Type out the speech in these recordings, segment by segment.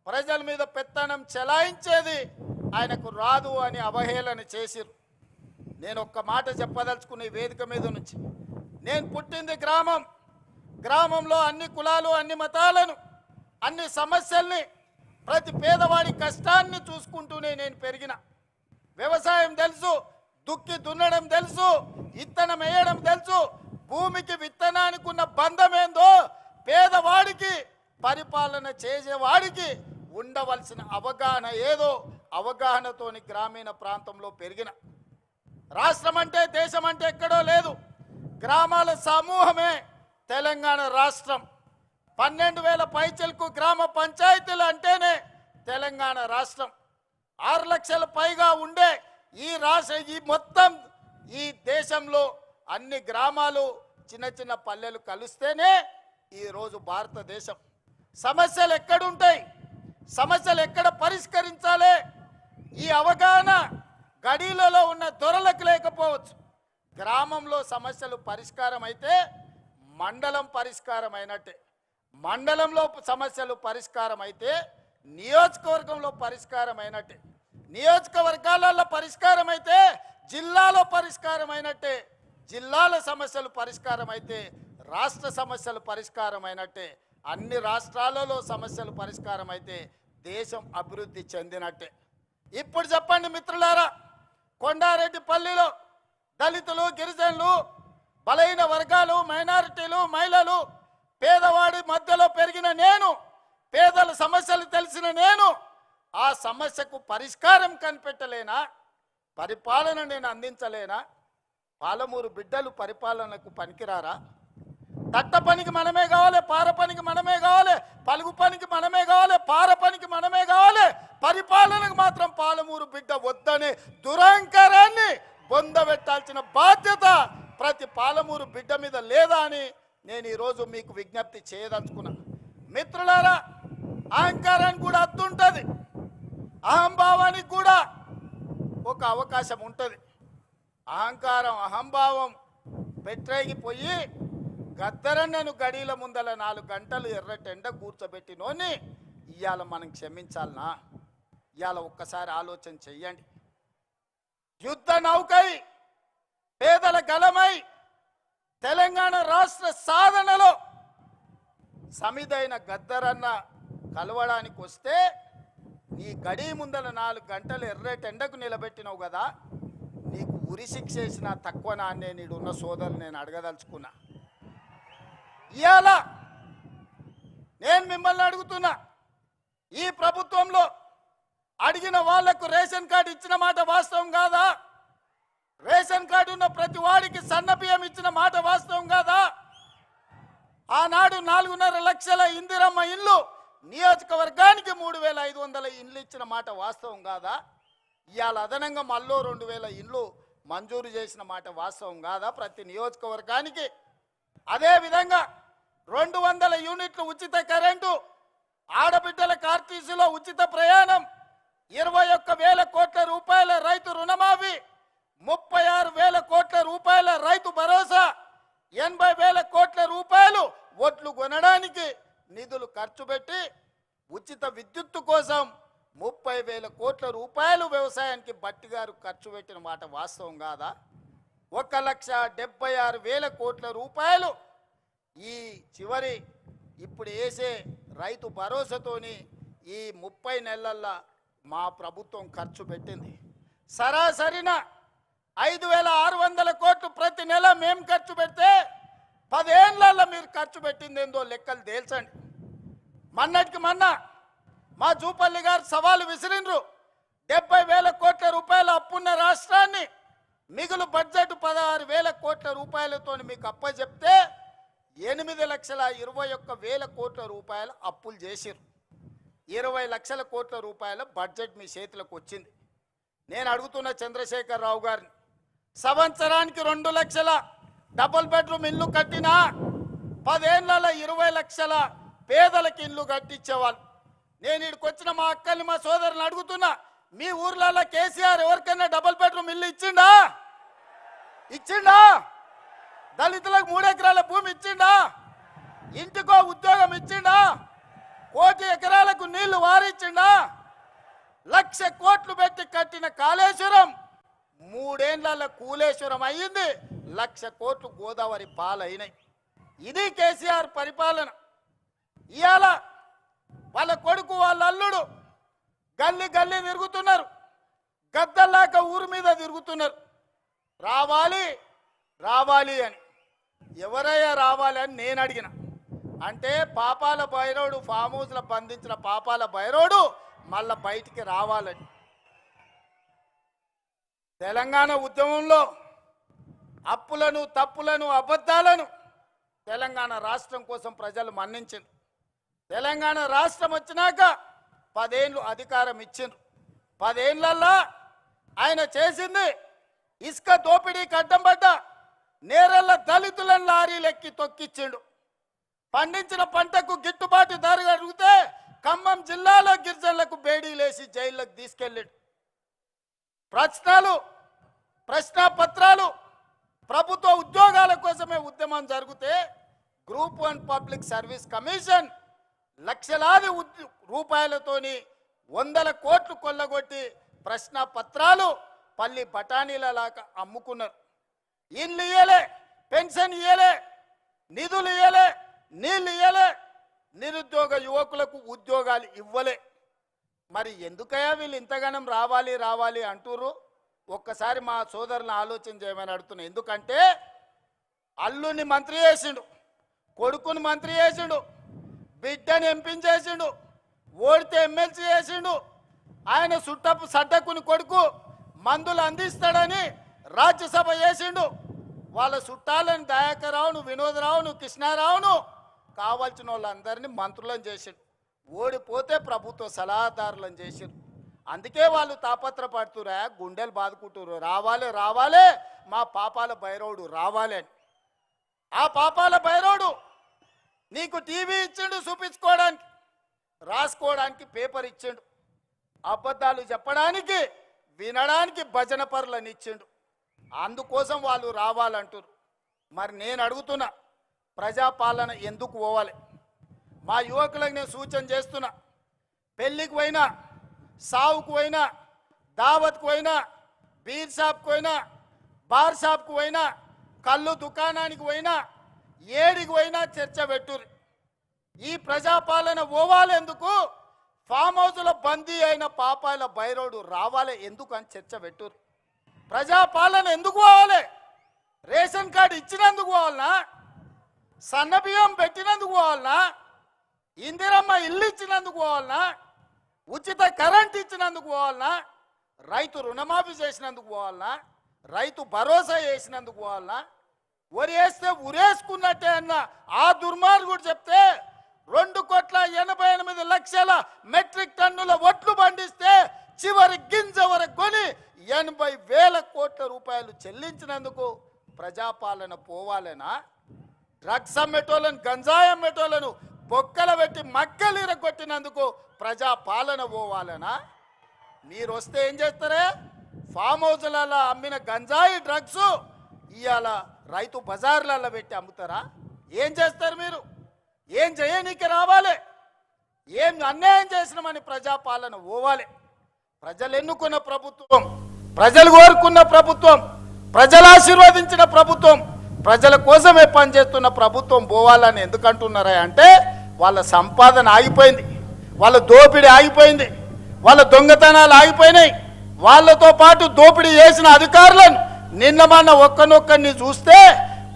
ప్రజల మీద పెత్తనం చెలాయించేది ఆయనకు రాదు అని అవహేళన చేసిరు. నేను ఒక్క మాట చెప్పదలుచుకునే వేదిక మీద నుంచి, నేను పుట్టింది గ్రామంలో అన్ని కులాలు, అన్ని మతాలను, అన్ని సమస్యల్ని, ప్రతి పేదవాడి కష్టాన్ని చూసుకుంటూనే నేను పెరిగిన. వ్యవసాయం తెలుసు, దుక్కి దున్నడం తెలుసు, విత్తనం వేయడం తెలుసు. భూమికి విత్తనానికి ఉన్న బంధం ఏందో పేదవాడికి, పరిపాలన చేసేవాడికి ఉండవలసిన అవగాహన ఏదో అవగాహనతోని గ్రామీణ ప్రాంతంలో పెరిగిన. రాష్ట్రం అంటే దేశం అంటే ఎక్కడో లేదు, గ్రామాల సమూహమే తెలంగాణ రాష్ట్రం. 12,000 పైచలకు గ్రామ పంచాయతీలు అంటేనే తెలంగాణ రాష్ట్రం. 6 లక్షల పైగా ఉండే ఈ మొత్తం ఈ దేశంలో అన్ని గ్రామాలు, చిన్న చిన్న పల్లెలు కలిస్తేనే ఈరోజు భారతదేశం. సమస్యలు ఎక్కడుంటాయి, సమస్యలు ఎక్కడ పరిష్కరించాలి, ఈ అవగాహన గడీలలో ఉన్న దొరలకు లేకపోవచ్చు. గ్రామంలో సమస్యలు పరిష్కారం అయితే మండలం పరిష్కారం అయినట్టే, మండలంలో సమస్యలు పరిష్కారం అయితే నియోజకవర్గంలో పరిష్కారం అయినట్టే, నియోజకవర్గాలలో పరిష్కారం అయితే జిల్లాలో పరిష్కారం అయినట్టే, జిల్లాల సమస్యలు పరిష్కారం అయితే రాష్ట్ర సమస్యలు పరిష్కారం అయినట్టే, అన్ని రాష్ట్రాలలో సమస్యలు పరిష్కారం అయితే దేశం అభివృద్ధి చెందినట్టే. ఇప్పుడు చెప్పండి మిత్రులారా, కొండారెడ్డిపల్లిలో దళితులు, గిరిజనులు, బలహీన వర్గాలు, మైనారిటీలు, మహిళలు, పేదవాడి మధ్యలో పెరిగిన నేను, పేదల సమస్యలు తెలిసిన నేను ఆ సమస్యకు పరిష్కారం కనిపెట్టలేనా? పరిపాలన నేను అందించలేనా? పాలమూరు బిడ్డలు పరిపాలనకు పనికిరారా? తట్ట పనికి మనమే కావాలి, పార పనికి మనమే కావాలి, పలుగు పనికి మనమే కావాలి, పార పనికి మనమే కావాలి, పరిపాలనకు మాత్రం పాలమూరు బిడ్డ వద్దనే దురహంకారాన్ని బొందబెట్టాల్సిన బాధ్యత ప్రతి పాలమూరు బిడ్డ మీద లేదా అని నేను ఈరోజు మీకు విజ్ఞప్తి చేయదలుచుకున్నా. మిత్రులారా, అహంకారానికి కూడా అద్దుంటుంది, అహంభావానికి కూడా ఒక అవకాశం ఉంటుంది. అహంకారం, అహంభావం పెట్టేగిపోయి గద్దరన్నను గడీల ముందల 4 గంటలు ఎర్రటెండ కూర్చోబెట్టినోని ఇవాళ మనం క్షమించాలనా? ఇవాళ ఒక్కసారి ఆలోచన చెయ్యండి. యుద్ధ నౌకై, పేదల గలమై తెలంగాణ రాష్ట్ర సాధనలో సమిదైన గద్దరన్న కలవడానికి వస్తే నీ గడి ముందల 4 గంటలు ఎర్రటెండకు నిలబెట్టినావు కదా, నీకు ఉరి శిక్ష వేసిన తక్కువ నాన్నే నీడున్న సోదరులు నేను అడగదలుచుకున్నా. ఇవాళ నేను మిమ్మల్ని అడుగుతున్నా, ఈ ప్రభుత్వంలో అడిగిన వాళ్లకు రేషన్ కార్డు ఇచ్చిన మాట వాస్తవం కాదా? రేషన్ కార్డు ఉన్న ప్రతి వాడికి సన్నబియ్యం ఇచ్చిన మాట వాస్తవం కాదా? ఆనాడు 4.5 లక్షల ఇందిరమ్మ ఇల్లు, నియోజకవర్గానికి 3,500 ఇండ్లు ఇచ్చిన మాట వాస్తవం కాదా? ఇవాళ అదనంగా మళ్ళీ 2,000 ఇండ్లు మంజూరు చేసిన మాట వాస్తవం కాదా ప్రతి నియోజకవర్గానికి? అదేవిధంగా 200 యూనిట్లు ఉచిత కరెంటు, ఆడబిడ్డల ఆర్టీసీలో ఉచిత ప్రయాణం, 21,000 కోట్ల రూపాయల రైతు రుణమాఫీ, 36,000 కోట్ల రూపాయల రైతు భరోసా, 80,000 కోట్ల రూపాయలు ఒడ్లు కొనడానికి నిధులు ఖర్చు పెట్టి, ఉచిత విద్యుత్తు కోసం 30,000 కోట్ల రూపాయలు వ్యవసాయానికి బట్టి గారు ఖర్చు పెట్టిన మాట వాస్తవం కాదా? 1,76,000 కోట్ల రూపాయలు ఈ చివరి ఇప్పుడు వేసే రైతు భరోసాతోని ఈ 30 నెలల్లో మా ప్రభుత్వం ఖర్చు పెట్టింది. సరాసరిన 5,600 కోట్లు ప్రతి నెల మేము ఖర్చు పెడితే 10 ఏళ్లలో మీరు ఖర్చు పెట్టింది ఏందో లెక్కలు తేల్చండి. మొన్నటికి మొన్న మా జూపల్లి గారు సవాలు విసిరిండ్రు, 70,000 కోట్ల రూపాయల అప్పున్న రాష్ట్రాన్ని మిగులు బడ్జెట్ 16,000 కోట్ల రూపాయలతో మీకు అప్పచెప్తే 8,21,000 కోట్ల రూపాయల అప్పులు చేసిరు. 20 లక్షల కోట్ల రూపాయల బడ్జెట్ మీ చేతులకు వచ్చింది. నేను అడుగుతున్న చంద్రశేఖర్ రావు గారిని, సంవత్సరానికి 2 లక్షల డబుల్ బెడ్రూమ్ ఇల్లు కట్టినా 10 ఏళ్లలో 20 లక్షల పేదలకు ఇల్లు కట్టించేవాళ్ళు. నేను ఇక్కడికి వచ్చిన మా అక్కల్ని, మా సోదరులను అడుగుతున్నా, మీ ఊర్లలో కేసీఆర్ ఎవరికైనా డబుల్ బెడ్రూమ్ ఇల్లు ఇచ్చిండా? దళితులకు 3 ఎకరాల భూమి ఇచ్చిండా? ఇంటికో ఉద్యోగం ఇచ్చిండా? కోటి ఎకరాలకు నీళ్లు వారిచ్చిండా? 1,00,000 కోట్లు పెట్టి కట్టిన కాళేశ్వరం 3 ఏళ్ల కూలేశ్వరం అయ్యింది. 1,00,000 కోట్లు గోదావరి పాలైనాయి. ఇది కేసీఆర్ పరిపాలన. ఇవాళ వాళ్ళ కొడుకు వాళ్ళ అల్లుడు గల్లీ గల్లీ తిరుగుతున్నారు, గద్దల్లాక ఊరి మీద తిరుగుతున్నారు. రావాలి రావాలి అని. ఎవరయ్యా రావాలి అని నేను అడిగిన. అంటే పాపాల భైరవుడు ఫామ్ హౌస్లో బంధించిన పాపాల భైరవుడు మళ్ళా బయటికి రావాలని. తెలంగాణ ఉద్యమంలో అప్పులను తప్పులను అబద్ధాలను తెలంగాణ రాష్ట్రం కోసం ప్రజలు మన్నించారు. తెలంగాణ రాష్ట్రం వచ్చినాక 10 ఏళ్ళు అధికారం ఇచ్చిండ్రు. 10 ఏళ్లల్లో ఆయన చేసింది ఇసుక దోపిడీకి అడ్డం పడ్డ నేరెళ్ళ దళితులను లారీలెక్కి తొక్కిచ్చిండు. పండించిన పంటకు గిట్టుబాటు ధర అడిగితే ఖమ్మం జిల్లాలో గిరిజనులకు బేడీలేసి జైల్లోకి తీసుకెళ్ళాడు. ప్రశ్నాపత్రాలు ప్రభుత్వ ఉద్యోగాల కోసమే ఉద్యమం జరిగితే గ్రూప్ 1 పబ్లిక్ సర్వీస్ కమిషన్ లక్షలాది రూపాయలతోని 100 కోట్లు కొల్లగొట్టి ప్రశ్నాపత్రాలు పల్లి బఠానీలలాగా అమ్ముకున్నారు. ఇల్లు ఇయ్యలే, పెన్షన్ ఇయ్యలే, నిధులు ఇయ్యలే, నీళ్ళు ఇయ్యలే, నిరుద్యోగ యువకులకు ఉద్యోగాలు ఇవ్వలే. మరి ఎందుకయ్యా వీళ్ళు ఇంతగానం రావాలి రావాలి అంటుర్రు? ఒక్కసారి మా సోదరులను ఆలోచన చేయమని అడుగుతున్నా. ఎందుకంటే అల్లుని మంత్రి చేసిండు, కొడుకుని మంత్రి చేసిండు, బిడ్డని ఎంపీని చేసిండు, ఓడితే ఎమ్మెల్సీ చేసిండు. ఆయన సుట్టపు సడ్డకుని కొడుకు మందులు అందిస్తాడని రాజ్యసభ చేసిండు. వాళ్ళ చుట్టాలను దయాకర్రావును, వినోదరావును, కృష్ణారావును కావాల్సిన వాళ్ళందరినీ మంత్రులను చేసిండు. ఓడిపోతే ప్రభుత్వ సలహాదారులను చేసిండు. అందుకే వాళ్ళు తాపత్రపడుతురా, గుండెలు బాదుకుంటున్నారు, రావాలి రావాలి మా పాపాల భైరవుడు రావాలి అని. ఆ పాపాల భైరవుడు నీకు టీవీ ఇచ్చిండు చూపించుకోవడానికి, రాసుకోవడానికి పేపర్ ఇచ్చిండు, అబద్ధాలు చెప్పడానికి వినడానికి భజన పరులను ఇచ్చిండు. అందుకోసం వాళ్ళు రావాలంటారు. మరి నేను అడుగుతున్నా, ప్రజాపాలన ఎందుకు పోవాలి? మా యువకులకు నేను సూచన చేస్తున్నా. పెళ్ళికి పోయినా, సావుకు పోయినా, దావత్కు పోయినా, బీర్ షాప్కి పోయినా, బార్ షాప్కి పోయినా, కళ్ళు దుకాణానికి పోయినా, ఏడికి పోయినా చర్చ పెట్టుర్రు. ఈ ప్రజాపాలన పోవాలి ఎందుకు? ఫామ్ హౌస్లో బందీ అయిన పాపాల భైరవుడు రావాలి ఎందుకు అని చర్చ పెట్టుర్రు. ప్రజాపాలన ఎందుకు పోవాలి? రేషన్ కార్డు ఇచ్చినందుకు పోవాలనా? సన్నబియ్యం పెట్టినందుకు పోవాలనా? ఇందిరమ్మ ఇల్లు ఇచ్చినందుకు పోవాలనా? ఉచిత కరెంట్ ఇచ్చినందుకు పోవాలనా? రైతు రుణమాఫీ చేసినందుకు పోవాలనా? రైతు భరోసా చేసినందుకు పోవాలనా? వరి వేస్తే ఉరేసుకున్నట్టే అన్న ఆ దుర్మార్గుడు చెప్తే 2,88,00,000 మెట్రిక్ టన్నుల ఒట్లు పండిస్తే చివరి గింజ వరకు కొని 80,000 కోట్ల రూపాయలు చెల్లించినందుకు ప్రజాపాలన పోవాలనా? డ్రగ్స్ అమ్మేటోళ్ళను, గంజాయి అమ్మేటోళ్ళను బొక్కల పెట్టి మక్కలు ఇరగొట్టినందుకు ప్రజాపాలన పోవాలనా? మీరు వస్తే ఏం చేస్తారే? ఫామ్ హౌస్లలో అమ్మిన గంజాయి డ్రగ్స్ ఇవాళ రైతు బజార్లలో పెట్టి అమ్ముతారా? ఏం చేస్తారు మీరు? ఏం చేయనీకి రావాలి? ఏం అన్యాయం చేసినామని ప్రజాపాలన పోవాలి. ప్రజలు ఎన్నుకున్న ప్రభుత్వం, ప్రజలు కోరుకున్న ప్రభుత్వం, ప్రజలు ఆశీర్వదించిన ప్రభుత్వం, ప్రజల కోసమే పనిచేస్తున్న ప్రభుత్వం పోవాలని ఎందుకంటున్నారా అంటే వాళ్ళ సంపాదన ఆగిపోయింది, వాళ్ళ దోపిడీ ఆగిపోయింది, వాళ్ళ దొంగతనాలు ఆగిపోయినాయి. వాళ్ళతో పాటు దోపిడీ చేసిన అధికారులను నిన్న మొన్న ఒక్కనొక్కరిని చూస్తే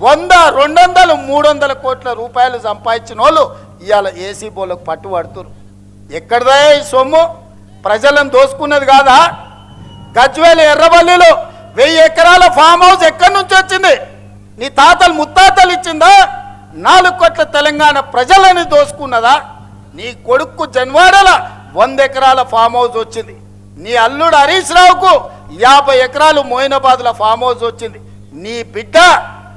100, 200, 300 కోట్ల రూపాయలు సంపాదించిన వాళ్ళు ఇవాళ ఏసీ బోలకు పట్టుబడుతున్నారు. ఎక్కడదా ఈ సొమ్ము? ప్రజలను దోసుకున్నది కాదా? గజ్వేల్ ఎర్రబల్లిలో 1000 ఎకరాల ఫామ్ హౌస్ ఎక్కడి నుంచి వచ్చింది? నీ తాతలు ముత్తాతలు ఇచ్చిందా? 4 కోట్ల తెలంగాణ ప్రజలని దోసుకున్నదా? నీ కొడుకు జన్వాడల 100 ఎకరాల ఫామ్ హౌస్ వచ్చింది. నీ అల్లుడు హరీష్ రావుకు 50 ఎకరాలు మోయినాబాద్ల ఫామ్ హౌస్ వచ్చింది. నీ బిడ్డ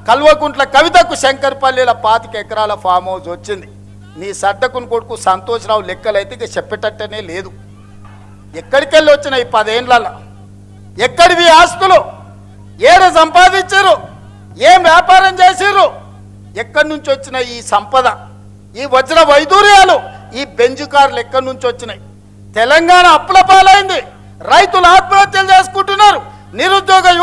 కల్వకుంట్ల కవితకు శంకర్పల్లిల 25 ఎకరాల ఫామ్ హౌస్ వచ్చింది. నీ సడ్డకుని కొడుకు సంతోష్రావు లెక్కలైతే ఇక చెప్పేటట్టనే లేదు. ఎక్కడికి వెళ్ళి వచ్చిన ఈ 10 ఏళ్ళ? ఎక్కడివి ఆస్తులు? ఏడ సంపాదించారు? ఏం వ్యాపారం చేసిర్రు? ఎక్కడి నుంచి వచ్చిన ఈ సంపద, ఈ వజ్ర వైదూర్యాలు, ఈ బెంజ్ కార్లు ఎక్కడి నుంచి వచ్చినాయి? తెలంగాణ అప్పుల పాలైంది, రైతులు ఆత్మహత్యలు చేసుకుంటున్నారు, నిరుద్యోగ యువకులు